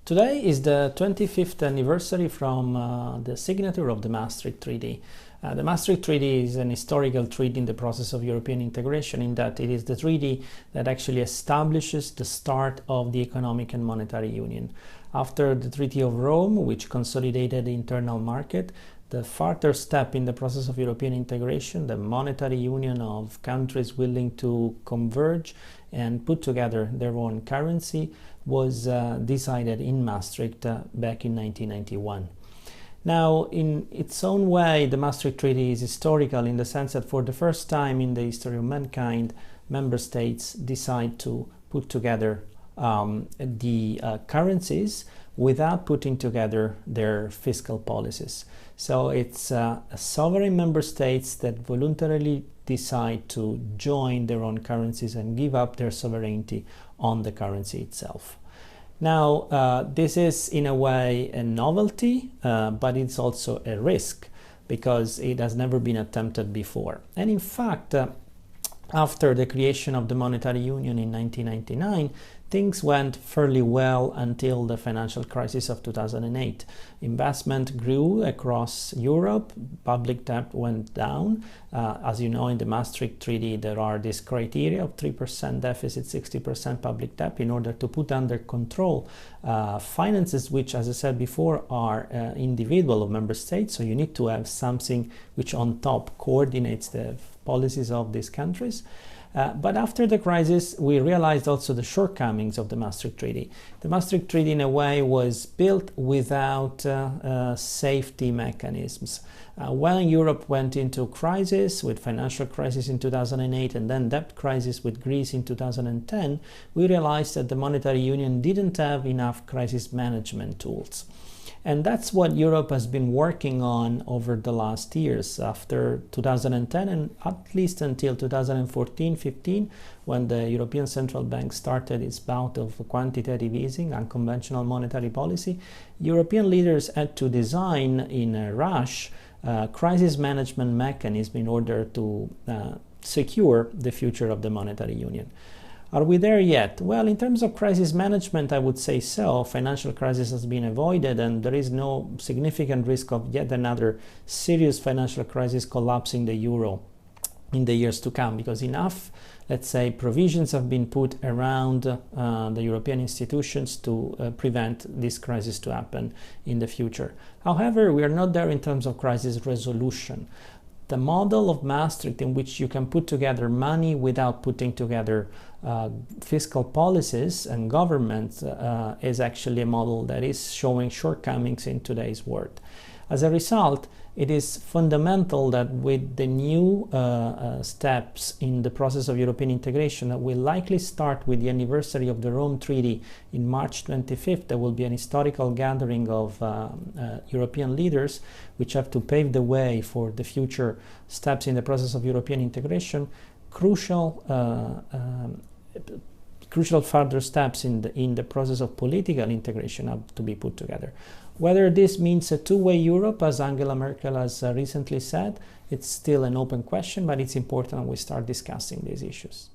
Today is the 25th anniversary from the signature of the Maastricht Treaty. The Maastricht Treaty is an historical treaty in the process of European integration, in that it is the treaty that actually establishes the start of the economic and monetary union. After the Treaty of Rome, which consolidated the internal market, the further step in the process of European integration, the monetary union of countries willing to converge and put together their own currency, was decided in Maastricht back in 1991. Now, in its own way, the Maastricht Treaty is historical in the sense that for the first time in the history of mankind, member states decide to put together the currencies without putting together their fiscal policies. So it's sovereign member states that voluntarily decide to join their own currencies and give up their sovereignty on the currency itself. Now, this is in a way a novelty, but it's also a risk because it has never been attempted before. And in fact, after the creation of the monetary union in 1999, things went fairly well until the financial crisis of 2008. Investment grew across Europe, public debt went down. As you know, in the Maastricht Treaty, there are these criteria of 3% deficit, 60% public debt in order to put under control finances, which, as I said before, are individual of member states. So you need to have something which on top coordinates the policies of these countries. But after the crisis, we realized also the shortcomings of the Maastricht Treaty. The Maastricht Treaty, in a way, was built without safety mechanisms. When Europe went into crisis, with financial crisis in 2008 and then debt crisis with Greece in 2010, we realized that the monetary union didn't have enough crisis management tools. And that's what Europe has been working on over the last years, after 2010 and at least until 2014-15, when the European Central Bank started its bout of quantitative easing, unconventional monetary policy. European leaders had to design in a rush crisis management mechanism in order to secure the future of the monetary union. Are we there yet? Well, in terms of crisis management, I would say so. Financial crisis has been avoided and there is no significant risk of yet another serious financial crisis collapsing the euro in the years to come, because enough, let's say, provisions have been put around the European institutions to prevent this crisis to happen in the future. However, we are not there in terms of crisis resolution. The model of Maastricht, in which you can put together money without putting together fiscal policies and governments, is actually a model that is showing shortcomings in today's world. As a result, it is fundamental that with the new steps in the process of European integration that will likely start with the anniversary of the Rome Treaty in March 25th, there will be an historical gathering of European leaders which have to pave the way for the future steps in the process of European integration. Crucial further steps in the process of political integration have to be put together. Whether this means a two-way Europe, as Angela Merkel has recently said, it's still an open question, but it's important we start discussing these issues.